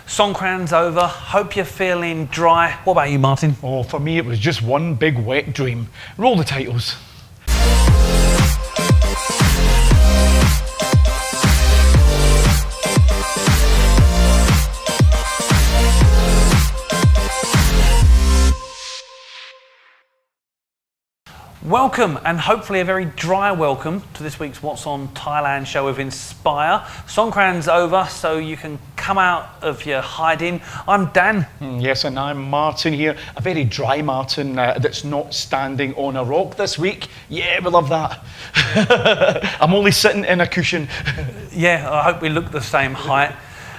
Songkran's over. Hope you're feeling dry. What about you, Martin? Oh, for me it was just one big wet dream. Roll the titles. Welcome, and hopefully a very dry welcome to this week's What's On Thailand show with Inspire. Songkran's over, so you can come out of your hiding. I'm Dan. Yes, and I'm Martin here. A very dry Martin that's not standing on a rock this week. Yeah, we love that. I'm only sitting in a cushion. Yeah, I hope we look the same height.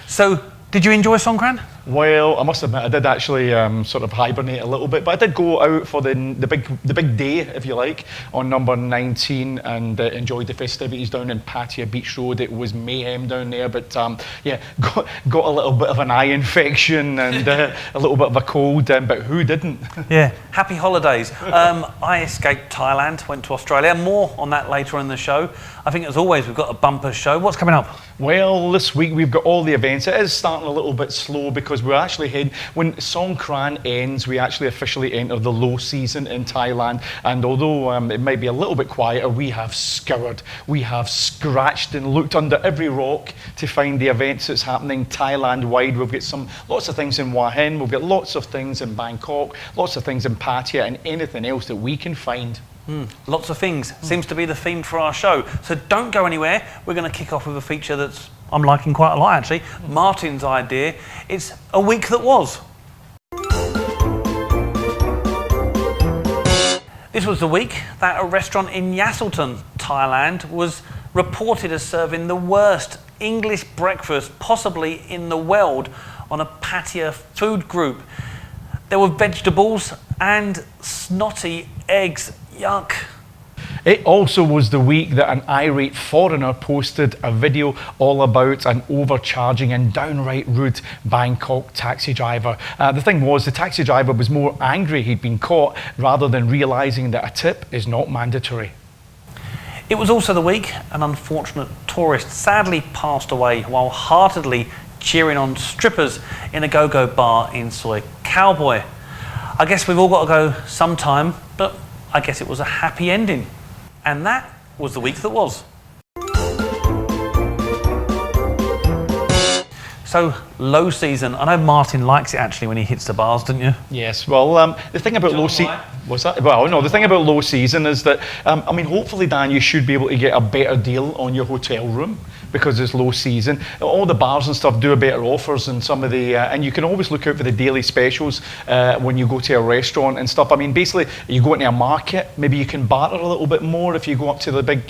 So, did you enjoy Songkran? Well, I must admit, I did actually sort of hibernate a little bit, but I did go out for the big day, if you like, on number 19 and enjoyed the festivities down in Pattaya Beach Road. It was mayhem down there, but yeah, got a little bit of an eye infection and a little bit of a cold, but who didn't? Yeah, happy holidays. I escaped Thailand, went to Australia. More on that later in the show. I think, as always, we've got a bumper show. What's coming up? Well, this week we've got all the events. It is starting a little bit slow because we're actually heading, when Songkran ends, we actually officially enter the low season in Thailand. And although it might be a little bit quieter, we have scoured, we have scratched and looked under every rock to find the events that's happening Thailand-wide. We've got lots of things in Hua Hin, we've got lots of things in Bangkok, lots of things in Pattaya, and anything else that we can find. Lots of things. Seems to be the theme for our show. So don't go anywhere. We're going to kick off with a feature that's I'm liking quite a lot, actually. Martin's idea. It's a week that was. This was the week that a restaurant in Yaselton, Thailand, was reported as serving the worst English breakfast possibly in the world on a Pattaya food group. There were vegetables and snotty eggs. Yuck. It also was the week that an irate foreigner posted a video all about an overcharging and downright rude Bangkok taxi driver. The thing was, the taxi driver was more angry he'd been caught rather than realising that a tip is not mandatory. It was also the week an unfortunate tourist sadly passed away while heartedly cheering on strippers in a go-go bar in Soy Cowboy. I guess we've all got to go sometime, but I guess it was a happy ending. And that was the week that was. So, low season. I know Martin likes it actually when he hits the bars, didn't you? Yes, well, the thing about low season... What's that? Well, no, the thing about low season is that, I mean, hopefully, Dan, you should be able to get a better deal on your hotel room because it's low season. All the bars and stuff do a better offers than some of the... and you can always look out for the daily specials when you go to a restaurant and stuff. I mean, basically, you go into a market, maybe you can barter a little bit more if you go up to the big,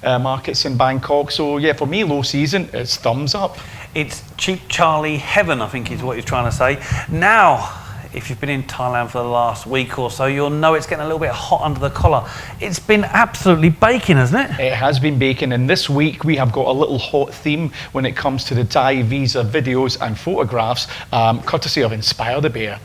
markets in Bangkok. So, yeah, for me, low season, it's thumbs up. It's Cheap Charlie heaven, I think is what he's trying to say. Now, if you've been in Thailand for the last week or so, you'll know it's getting a little bit hot under the collar. It's been absolutely baking, hasn't it? It has been baking, and this week we have got a little hot theme when it comes to the Thai visa videos and photographs, courtesy of Inspire the Bear.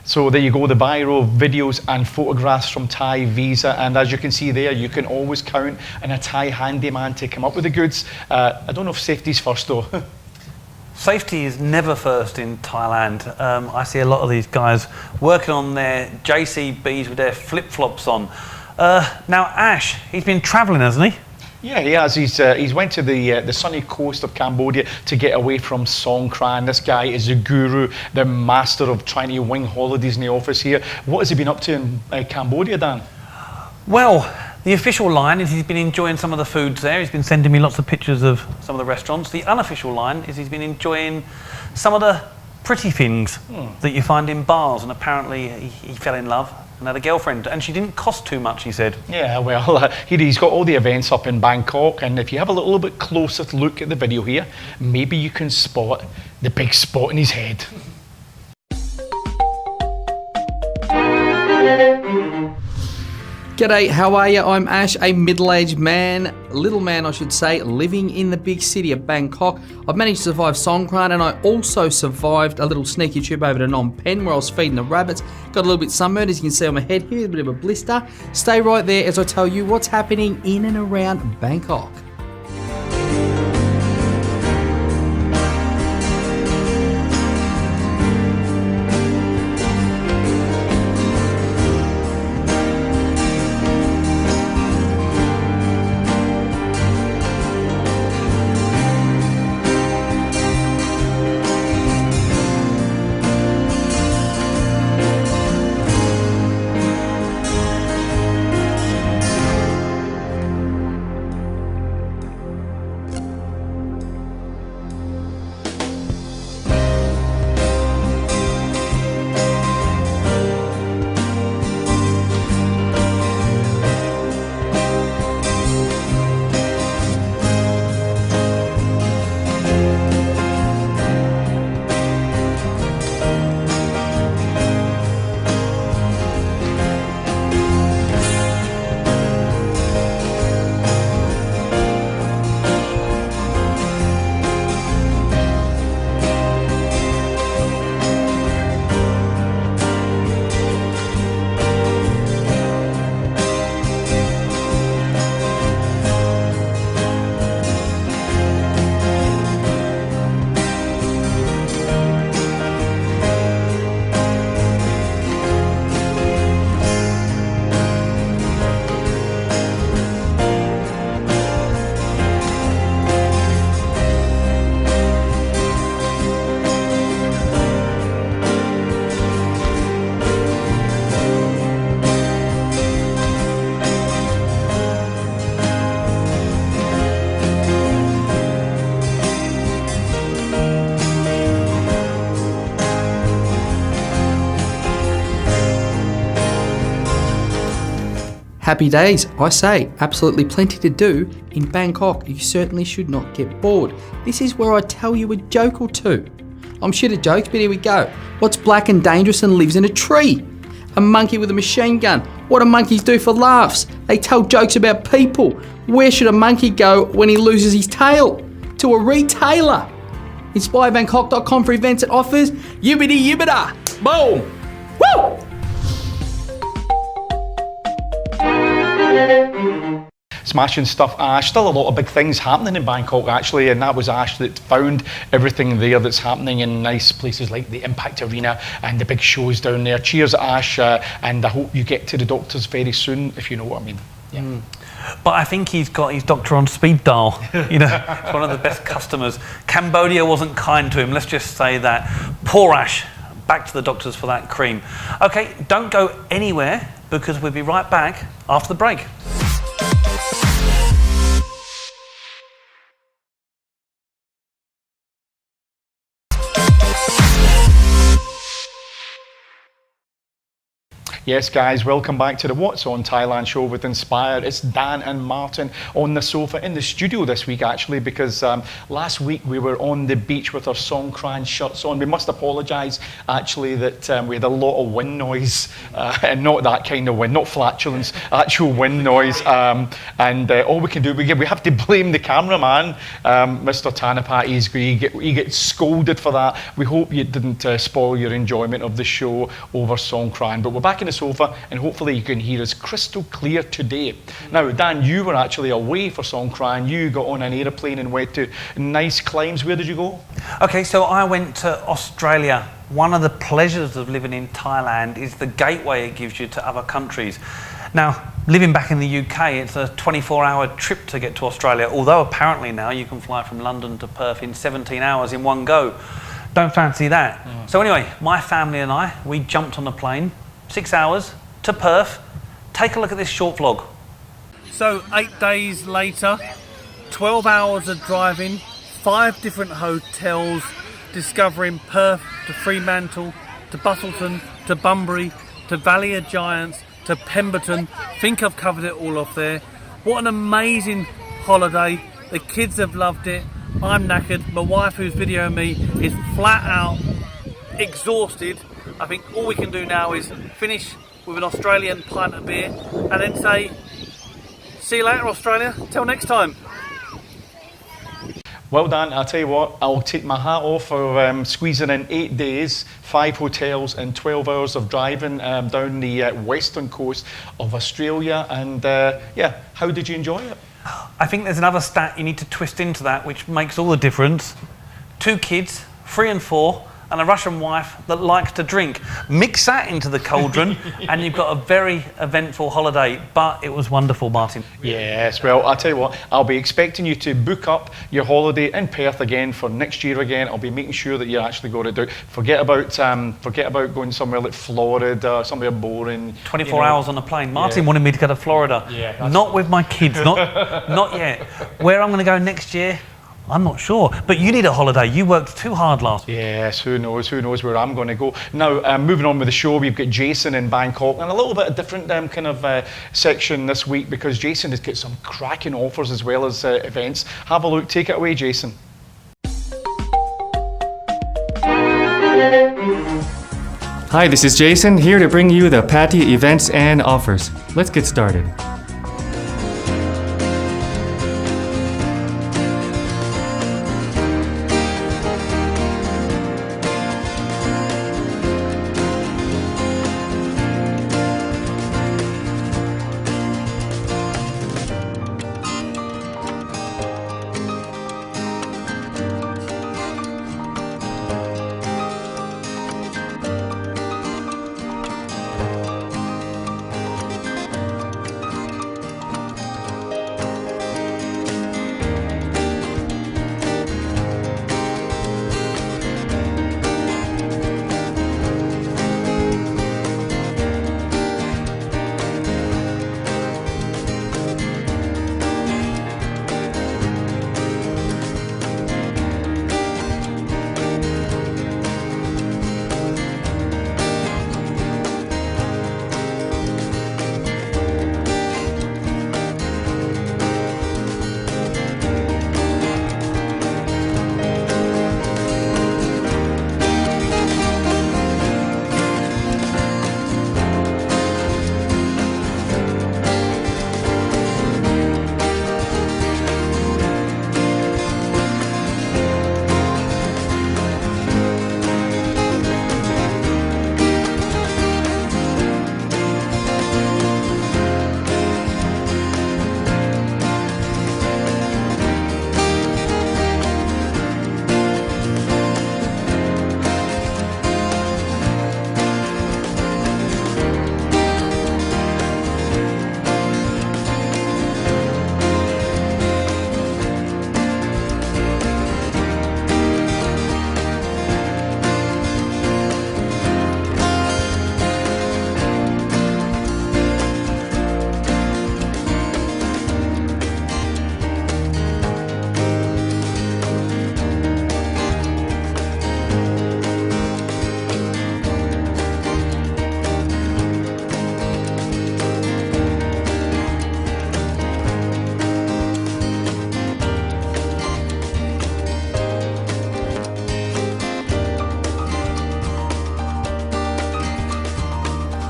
So there you go, the viral videos and photographs from Thai Visa, and as you can see there, you can always count on a Thai handyman to come up with the goods. I don't know if safety's first though. Safety is never first in Thailand. I see a lot of these guys working on their JCBs with their flip-flops on. Now Ash, he's been travelling, hasn't he? Yeah, he has. He's went to the sunny coast of Cambodia to get away from Songkran. This guy is the guru, the master of trying to wing holidays in the office here. What has he been up to in Cambodia, Dan? Well, the official line is he's been enjoying some of the foods there. He's been sending me lots of pictures of some of the restaurants. The unofficial line is he's been enjoying some of the pretty things that you find in bars, and apparently he fell in love and had a girlfriend, and she didn't cost too much, he said. Yeah, well, he's got all the events up in Bangkok, and if you have a little bit closer look at the video here, maybe you can spot the big spot in his head. G'day, how are you? I'm Ash, a middle-aged man, little man I should say, living in the big city of Bangkok. I've managed to survive Songkran, and I also survived a little sneaky trip over to Phnom Penh where I was feeding the rabbits. Got a little bit sunburned, as you can see on my head here, a bit of a blister. Stay right there as I tell you what's happening in and around Bangkok. Happy days, I say. Absolutely plenty to do in Bangkok. You certainly should not get bored. This is where I tell you a joke or two. I'm shit at jokes, but here we go. What's black and dangerous and lives in a tree? A monkey with a machine gun. What do monkeys do for laughs? They tell jokes about people. Where should a monkey go when he loses his tail? To a retailer. InspireBangkok.com for events and offers. Yibbity yibbida. Boom. Woo! Smashing stuff, Ash. Still a lot of big things happening in Bangkok, actually, and that was Ash that found everything there that's happening in nice places like the Impact Arena and the big shows down there. Cheers, Ash, and I hope you get to the doctors very soon, if you know what I mean. Yeah. But I think he's got his doctor on speed dial. You know, it's one of the best customers. Cambodia wasn't kind to him, let's just say that. Poor Ash. Back to the doctors for that cream. Okay, don't go anywhere because we'll be right back after the break. Yes, guys, welcome back to the What's on Thailand show with Inspire. It's Dan and Martin on the sofa in the studio this week, actually, because last week we were on the beach with our Songkran shirts on. We must apologise, actually, that we had a lot of wind noise, and not that kind of wind, not flatulence, actual wind noise. And all we can do, we have to blame the cameraman, Mr. Tanapat. He gets scolded for that. We hope you didn't spoil your enjoyment of the show over Songkran. But we're back in the sofa, and hopefully you can hear us crystal clear today. Now, Dan, you were actually away for Songkran. You got on an aeroplane and went to nice climes. Where did you go? Okay, so I went to Australia. One of the pleasures of living in Thailand is the gateway it gives you to other countries. Now, living back in the UK, it's a 24-hour trip to get to Australia, although apparently now you can fly from London to Perth in 17 hours in one go. Don't fancy that. So anyway, my family and I, we jumped on the plane, 6 hours to Perth. Take a look at this short vlog. So 8 days later, 12 hours of driving, 5 different hotels, discovering Perth to Fremantle to Busselton to Bunbury to Valley of Giants to Pemberton. Think I've covered it all off there. What an amazing holiday. The kids have loved it. I'm knackered. My wife, who's videoing me, is flat out exhausted. I think all we can do now is finish with an Australian pint of beer and then say, see you later, Australia. Till next time. Well, Dan, I'll tell you what, I'll take my hat off for squeezing in 8 days, 5 hotels and 12 hours of driving down the western coast of Australia. And yeah, how did you enjoy it? I think there's another stat you need to twist into that, which makes all the difference. 2 kids, 3 and 4, and a Russian wife that likes to drink. Mix that into the cauldron and you've got a very eventful holiday, but it was wonderful, Martin. Yes, well, I'll tell you what, I'll be expecting you to book up your holiday in Perth again for next year again. I'll be making sure that you're actually going to do it. Forget about going somewhere like Florida, somewhere boring. 24 hours on a plane. Martin wanted me to go to Florida. Yeah, not with my kids, not yet. Where I'm going to go next year, I'm not sure, but you need a holiday. You worked too hard last week. Yes, who knows where I'm going to go. Now, moving on with the show, we've got Jason in Bangkok, and a little bit of different kind of section this week because Jason has got some cracking offers as well as events. Have a look, take it away, Jason. Hi, this is Jason, here to bring you the Pattaya events and offers. Let's get started.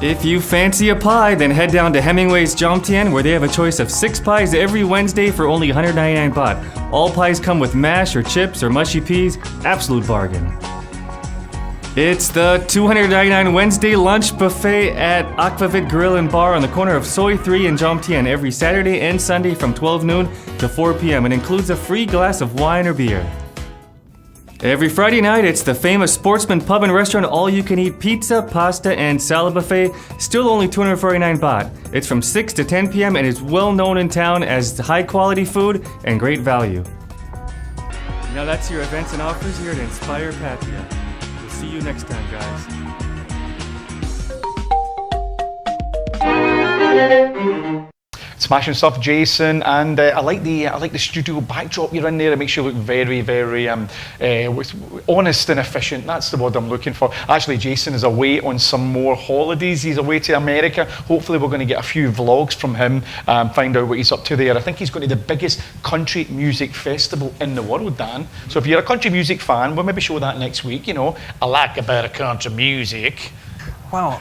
If you fancy a pie, then head down to Hemingway's Jomtien, where they have a choice of 6 pies every Wednesday for only 199 baht. All pies come with mash or chips or mushy peas. Absolute bargain. It's the 299 Wednesday lunch buffet at Aquavit Grill and Bar on the corner of Soi 3 and Jomtien every Saturday and Sunday from 12 noon to 4 p.m. and includes a free glass of wine or beer. Every Friday night, it's the famous Sportsman Pub and Restaurant all-you-can-eat pizza, pasta, and salad buffet, still only 249 baht. It's from 6 to 10 p.m. and is well known in town as high-quality food and great value. Now that's your events and offers here at Inspire Pattaya. We'll see you next time, guys. It's Smashing stuff, Jason, and I like the studio backdrop you're in there. It makes you look very, very honest and efficient. That's the word I'm looking for. Actually, Jason is away on some more holidays. He's away to America. Hopefully, we're going to get a few vlogs from him, find out what he's up to there. I think he's going to the biggest country music festival in the world, Dan. So if you're a country music fan, we'll maybe show that next week. You know, I like a bit of country music. Wow,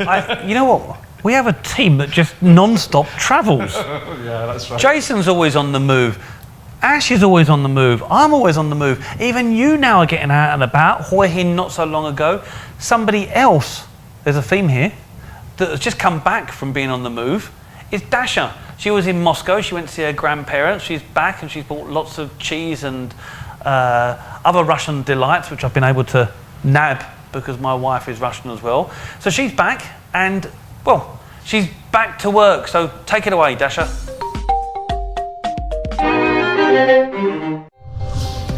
you know what? We have a team that just non-stop travels. Yeah, that's right. Jason's always on the move. Ash is always on the move. I'm always on the move. Even you now are getting out and about. Hoi Hin not so long ago. Somebody else, there's a theme here, that has just come back from being on the move, is Dasha. She was in Moscow. She went to see her grandparents. She's back and she's bought lots of cheese and other Russian delights, which I've been able to nab because my wife is Russian as well. So she's back and, well, she's back to work. So take it away, Dasha.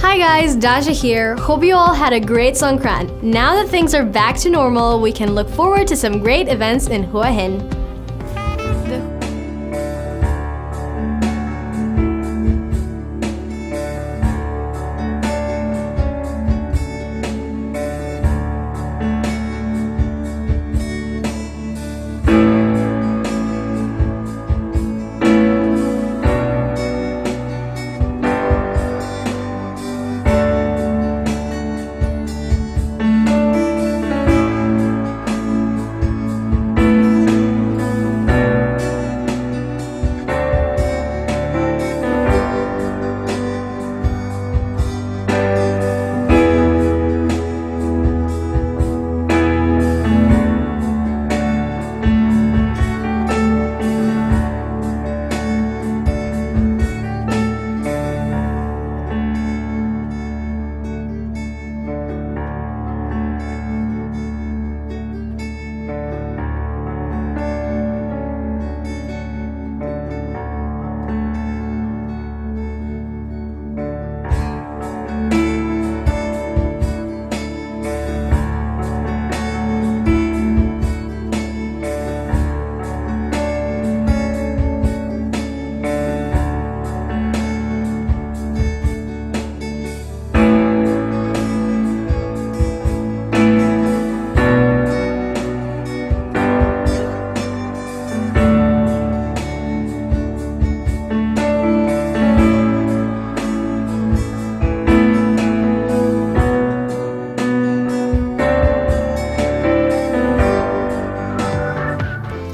Hi guys, Dasha here. Hope you all had a great Songkran. Now that things are back to normal, we can look forward to some great events in Hua Hin.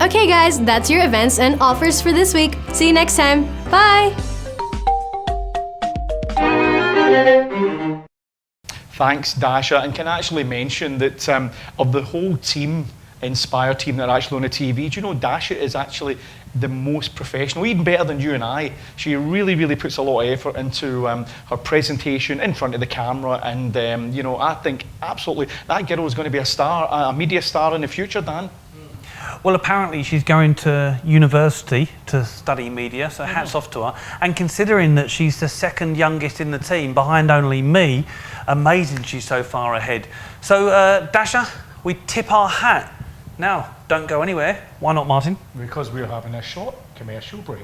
Okay guys, that's your events and offers for this week. See you next time. Bye! Thanks, Dasha. And can I actually mention that of the whole team, Inspire team that are actually on the TV, do you know Dasha is actually the most professional, even better than you and I. She really, really puts a lot of effort into her presentation in front of the camera. And, you know, I think absolutely that girl is going to be a star, a media star in the future, Dan. Well, apparently she's going to university to study media, so hats off to her. And considering that she's the second youngest in the team, behind only me, amazing she's so far ahead. So, Dasha, we tip our hat. Now, don't go anywhere. Why not, Martin? Because we're having a short commercial break.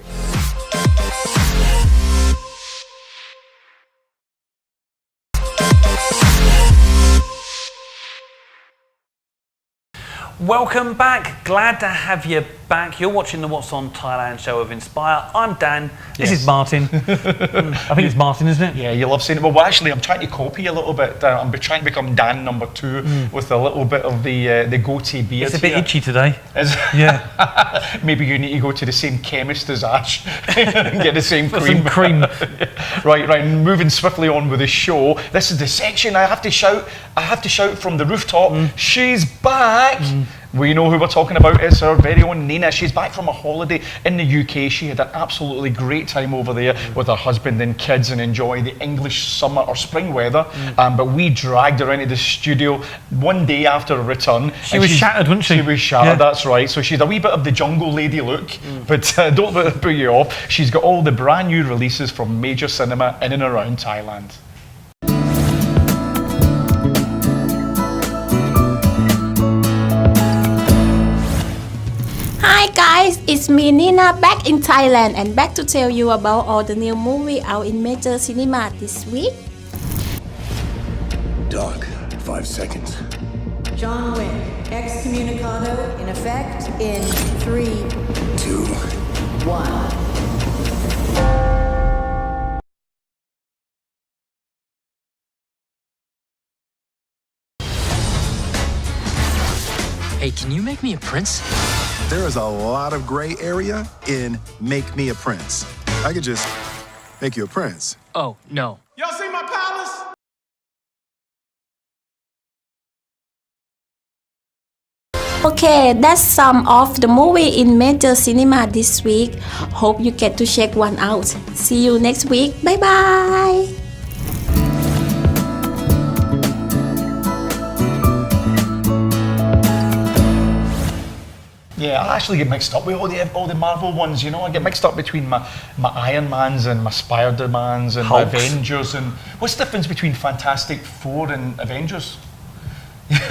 Welcome back. Glad to have you back. You're watching the What's On Thailand show of Inspire. I'm Dan. This is Martin. I think it's Martin, isn't it? Yeah, you love saying it. Well, actually, I'm trying to copy a little bit. I'm trying to become Dan number 2 with a little bit of the goatee beard. It's a bit itchy today. Yeah. Maybe you need to go to the same chemist as Ash and get the same cream. Some cream. Right. Moving swiftly on with the show. This is the section I have to shout. I have to shout from the rooftop. She's back. We know who we're talking about. It's our very own Nina. She's back from a holiday in the UK. She had an absolutely great time over there with her husband and kids and enjoy the English summer or spring weather. But we dragged her into the studio one day after her return. She was shattered, wasn't she? She was shattered, that's right. So she's a wee bit of the jungle lady look, but don't let it put you off. She's got all the brand new releases from major cinema in and around Thailand. Hi guys, it's it's me Nina back in Thailand and back to tell you about all the new movie out in major cinema this week. Doc, 5 seconds. John Wick, excommunicado in effect in 3, 2. 1. Hey, can you make me a prince? There is a lot of gray area in Make Me a Prince. I could just make you a prince. Oh, no. Y'all see my palace? Okay, that's some of the movie in major cinema this week. Hope you get to check one out. See you next week. Bye bye. Yeah, I actually get mixed up with all the Marvel ones, you know. I get mixed up between my Iron Mans and my Spider-Mans and my Hulks. Avengers. And what's the difference between Fantastic Four and Avengers?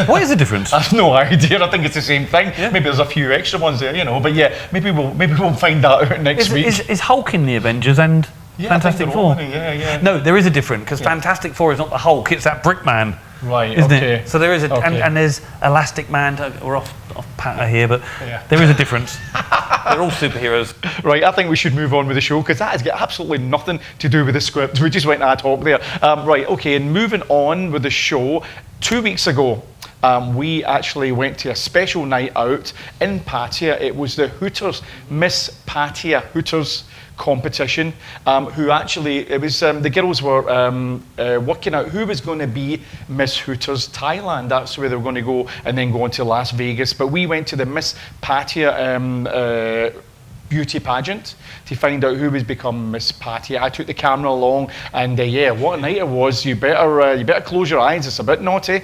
What is the difference? I have no idea. I think it's the same thing. Yeah. Maybe there's a few extra ones there, you know. But yeah, maybe we'll find that out next week. Is Hulk in the Avengers and Yeah, I think Fantastic they're all Four? in it, yeah. No, there is a difference because Fantastic Four is not the Hulk; it's that Brick Man, Right, isn't okay. it? So there is a Okay. and there's Elastic Man. We're off patter here, but Yeah. there is a difference. They're all superheroes. Right, I think we should move on with the show because that has got absolutely nothing to do with the script. We just went ad hoc there. Right, okay, and moving on with the show, 2 weeks ago, we actually went to a special night out in Pattaya. It was the Hooters Miss Pattaya Hooters competition. Who actually, it was the girls were working out who was going to be Miss Hooters Thailand. That's where they were going to go, and then go on to Las Vegas. But we went to the Miss Pattaya beauty pageant to find out who was become Miss Pattaya. I took the camera along, and yeah, what a night it was. You better close your eyes. It's a bit naughty.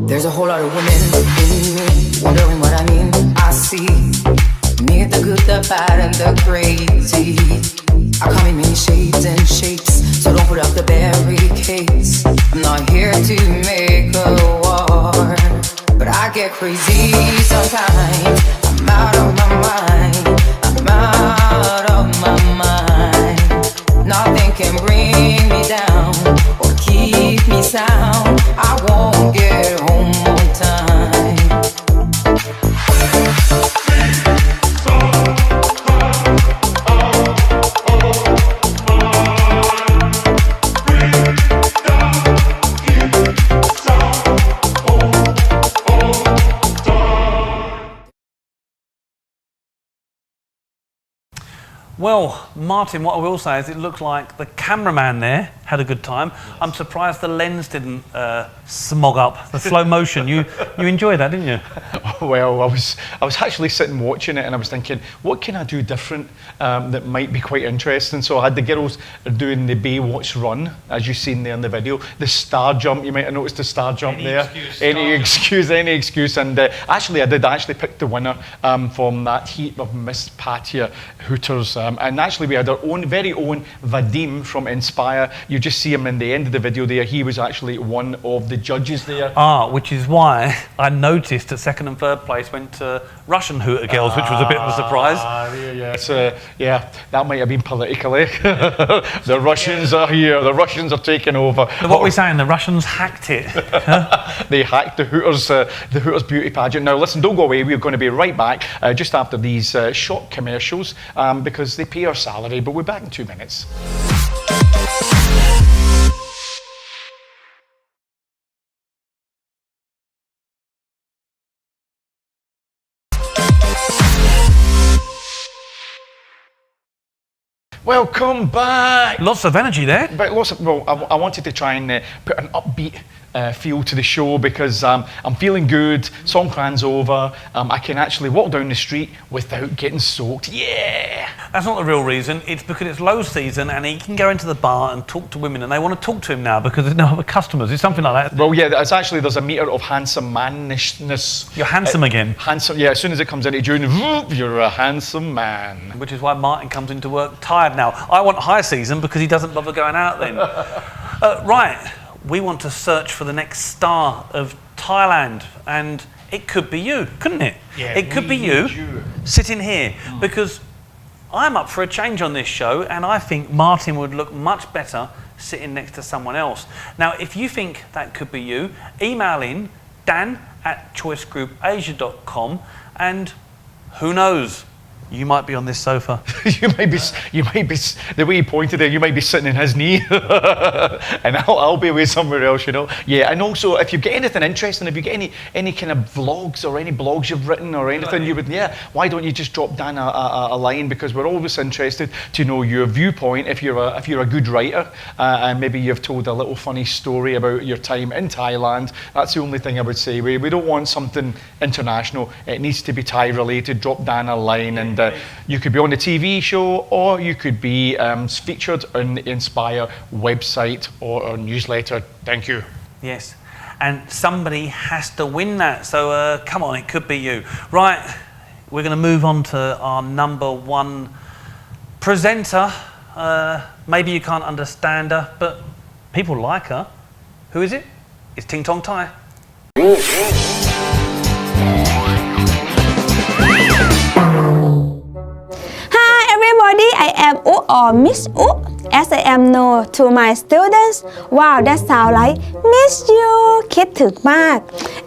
There's a whole lot of women in me, wondering what I mean. I see me, the good, the bad, and the crazy. I come in many shades and shapes, so don't put up the barricades. I'm not here to make a war, but I get crazy sometimes. I'm out of my mind. I'm out of my mind. Nothing can bring me down or keep me sound. I won't get home on time. Well, Martin, what I will say is it looked like the cameraman there had a good time. I'm surprised the lens didn't smog up, the slow motion. You enjoyed that, didn't you? Well, I was actually sitting watching it, and I was thinking, what can I do different that might be quite interesting? So I had the girls doing the Baywatch run, as you've seen there in the video. The star jump, you might have noticed the star jump there. Any excuse. And actually, I did pick the winner from that heat of Miss Pattaya Hooters. And actually, we had our very own Vadim from Inspire. You just see him in the end of the video there. He was actually one of the judges there. Which is why I noticed that second and third place went to Russian Hooter girls, which was a bit of a surprise. Yeah, that might have been political, eh? The Russians are here. The Russians are taking over. What are we saying? The Russians hacked it. They hacked the Hooters beauty pageant. Now, listen, don't go away. We're going to be right back just after these short commercials because they pay our salary. But we're back in 2 minutes. Welcome back. Lots of energy there. But I wanted to try and put an upbeat feel to the show because I'm feeling good. Songkran's over. I can actually walk down the street without getting soaked. Yeah. That's not the real reason. It's because it's low season and he can go into the bar and talk to women and they want to talk to him now because there's no other customers. It's something like that. Well, yeah, there's a meter of handsome mannishness. You're handsome again. Handsome, yeah, as soon as it comes into June, you're a handsome man. Which is why Martin comes into work tired now. I want high season because he doesn't bother going out then. Right, we want to search for the next star of Thailand and it could be you, couldn't it? Yeah, it could be you sitting here because I'm up for a change on this show and I think Martin would look much better sitting next to someone else. Now, if you think that could be you, email in dan@choicegroupasia.com and who knows, you might be on this sofa. you might be, the way he pointed there, you might be sitting in his knee and I'll be away somewhere else, you know. Yeah, and also if you get anything interesting, if you get any kind of vlogs or any blogs you've written or anything you would, why don't you just drop Dan a line because we're always interested to know your viewpoint if you're a good writer and maybe you've told a little funny story about your time in Thailand. That's the only thing I would say. We don't want something international. It needs to be Thai related. Drop Dan a line and you could be on the TV show or you could be featured on the Inspire website or our newsletter. Thank you. Yes, and somebody has to win that, so come on, it could be you. Right, we're going to move on to our number one presenter. Maybe you can't understand her, but people like her. Who is it? It's Ting Tong Tai. Everybody, I am U or Miss U, as I am known to my students. Wow, that sounds like Miss You คิดถึงมาก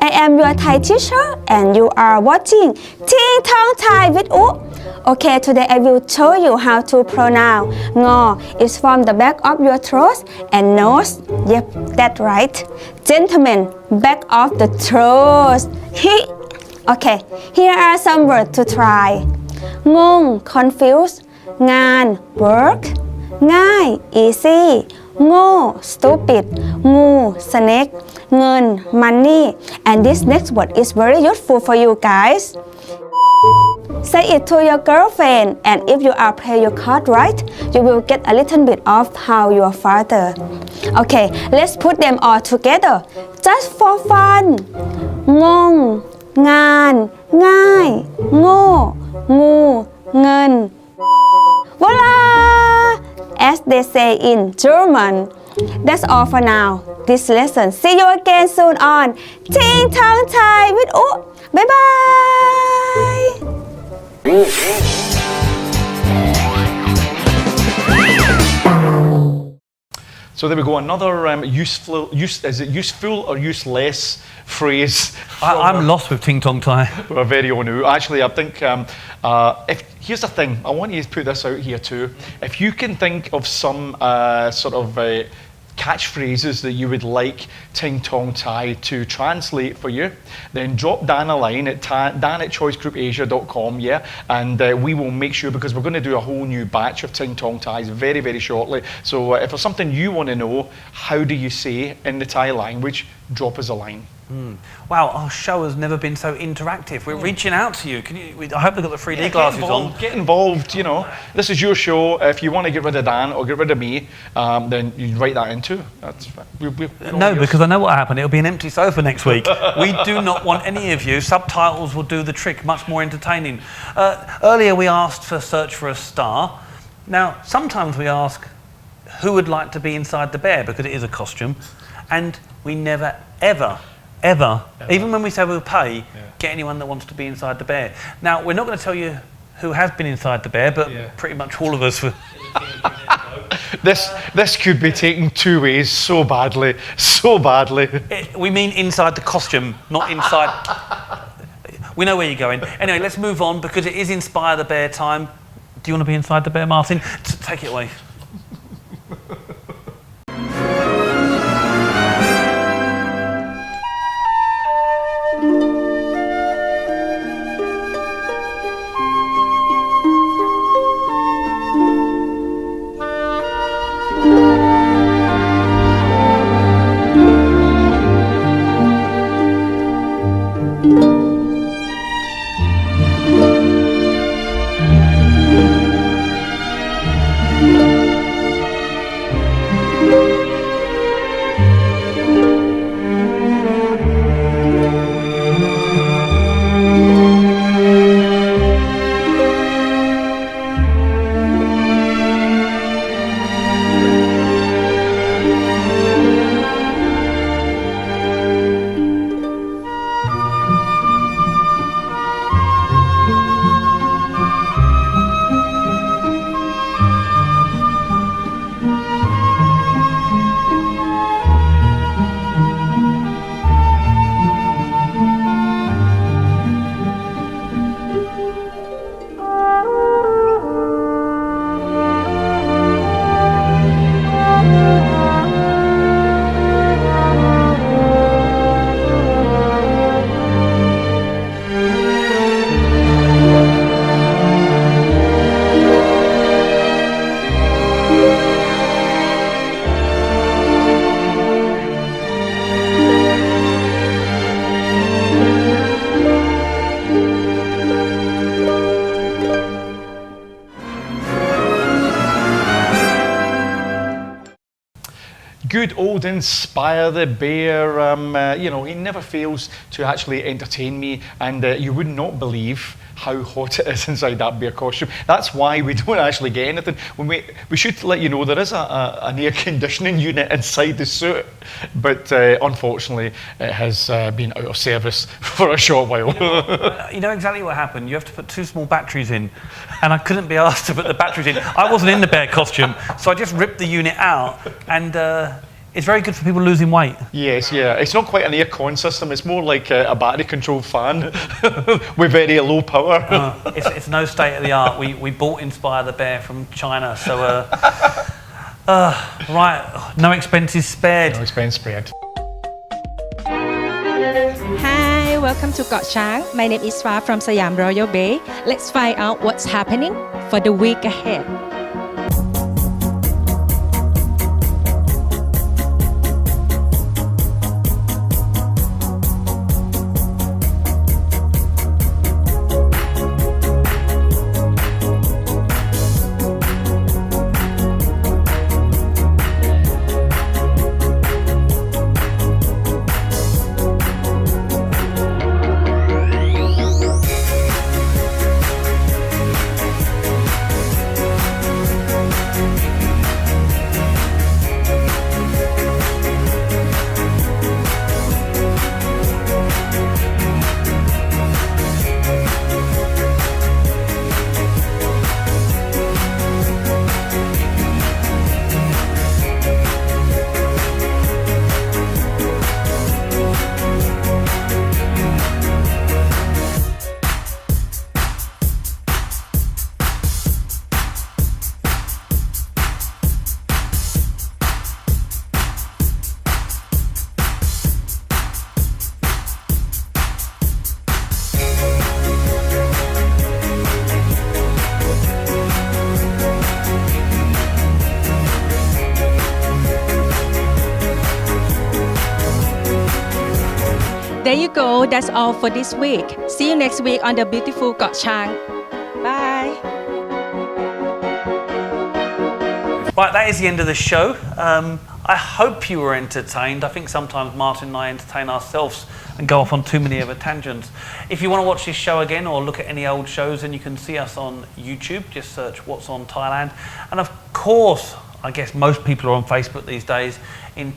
I am your Thai teacher and you are watching Ting Tong Thai with U. Okay, today I will show you how to pronounce Ngo is from the back of your throat and nose. Yep, that's right. Gentlemen, back of the throat. Okay, here are some words to try. งง confused งาน work ง่าย easy โง่ stupid งู snake เงิน money and this next word is very useful for you guys. Say it to your girlfriend and if you are play your card right you will get a little bit of how your father. Okay, let's put them all together just for fun. งง งาน ง่าย โง่ งู เงิน Voila! As they say in German. That's all for now. This lesson. See you again soon on Ting Tong Thai with U. Bye bye! So there we go, another is it useful or useless phrase? I'm lost with Ting Tong Tai. We're very on U. Actually, I think, here's the thing, I want you to put this out here too. If you can think of some catchphrases that you would like Ting Tong Tai to translate for you, then drop Dan a line at dan@choicegroupasia.com, and we will make sure, because we're going to do a whole new batch of Ting Tong Tais very, very shortly. So if there's something you want to know, how do you say in the Thai language, drop us a line. Wow, our show has never been so interactive. We're reaching out to you. I hope they've got the 3D glasses on. Get involved, you know. This is your show. If you want to get rid of Dan or get rid of me, then you write that in too. That's no, because I know what happened. It'll be an empty sofa next week. We do not want any of you. Subtitles will do the trick, much more entertaining. Earlier we asked for search for a star. Now, sometimes we ask who would like to be inside the bear, because it is a costume. And we never, ever, even when we say we'll pay, get anyone that wants to be inside the bear. Now, we're not going to tell you who has been inside the bear, but pretty much all of us were. This could be taken two ways so badly. We mean inside the costume, not inside. We know where you're going. Anyway, let's move on because it is Inspire the Bear time. Do you want to be inside the bear, Martin? Take it away. good old Inspire the Bear. He never fails to actually entertain me, and you would not believe how hot it is inside that bear costume. That's why we don't actually get anything. We should let you know there is an air conditioning unit inside the suit, but unfortunately it has been out of service for a short while. You know exactly what happened. You have to put 2 small batteries in, and I couldn't be asked to put the batteries in. I wasn't in the bear costume, so I just ripped the unit out, and it's very good for people losing weight. Yes, yeah. It's not quite an air-con system. It's more like a battery-controlled fan with very low power. It's no state-of-the-art. We bought Inspire the Bear from China, so right, no expenses spared. No expense spared. Hi, welcome to Got Chang. My name is Fa from Siam Royal Bay. Let's find out what's happening for the week ahead. There you go. That's all for this week. See you next week on the beautiful Got Chang. Bye. Right, that is the end of the show. I hope you were entertained. I think sometimes Martin and I entertain ourselves and go off on too many of a tangents. If you want to watch this show again or look at any old shows, then you can see us on YouTube. Just search What's on Thailand. And of course, I guess most people are on Facebook these days.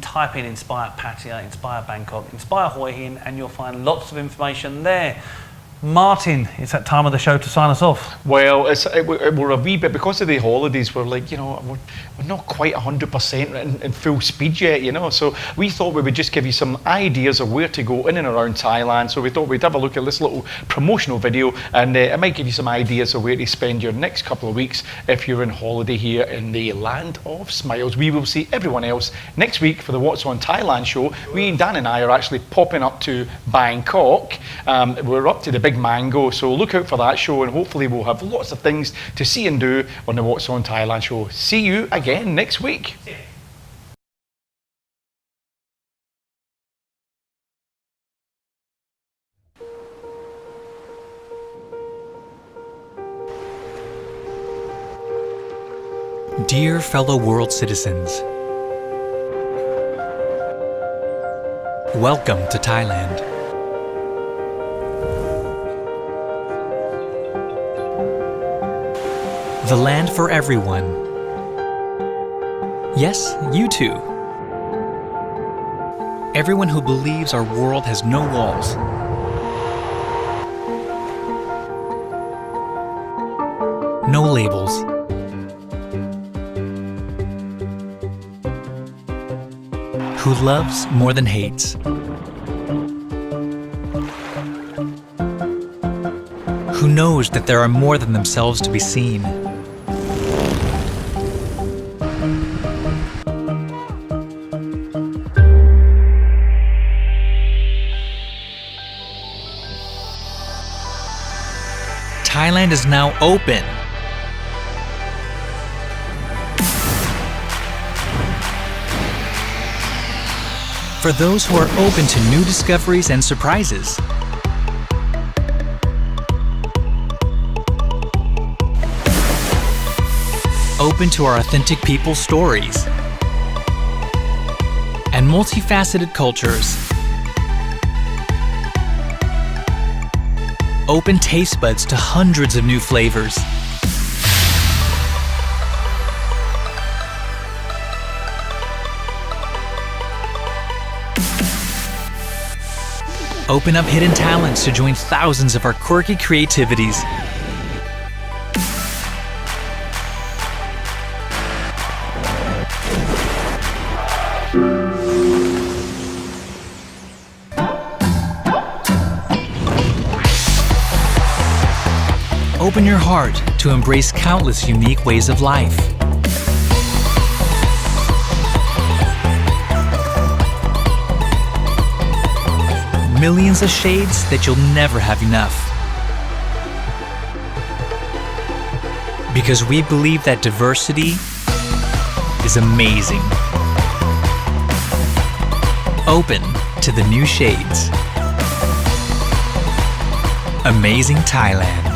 Type in Inspire Pattaya, Inspire Bangkok, Inspire Hue Hin, and you'll find lots of information there. Martin, it's that time of the show to sign us off. Well, we're a wee bit, because of the holidays, we're like, we're not quite 100% in full speed yet, so we thought we would just give you some ideas of where to go in and around Thailand. So we thought we'd have a look at this little promotional video, and it might give you some ideas of where to spend your next couple of weeks if you're on holiday here in the land of smiles. We will see everyone else next week for the What's on Thailand show. Dan and I are actually popping up to Bangkok. We're up to the Big Mango, so look out for that show, and hopefully we'll have lots of things to see and do on the What's on Thailand show. See you again next week. Dear fellow world citizens, welcome to Thailand. The land for everyone. Yes, you too. Everyone who believes our world has no walls. No labels. Who loves more than hates. Who knows that there are more than themselves to be seen. Thailand is now open. For those who are open to new discoveries and surprises. Open to our authentic people's stories. and multifaceted cultures. Open taste buds to hundreds of new flavors. Open up hidden talents to join thousands of our quirky creativities. Open your heart to embrace countless unique ways of life. Millions of shades that you'll never have enough. Because we believe that diversity is amazing. Open to the new shades. Amazing Thailand.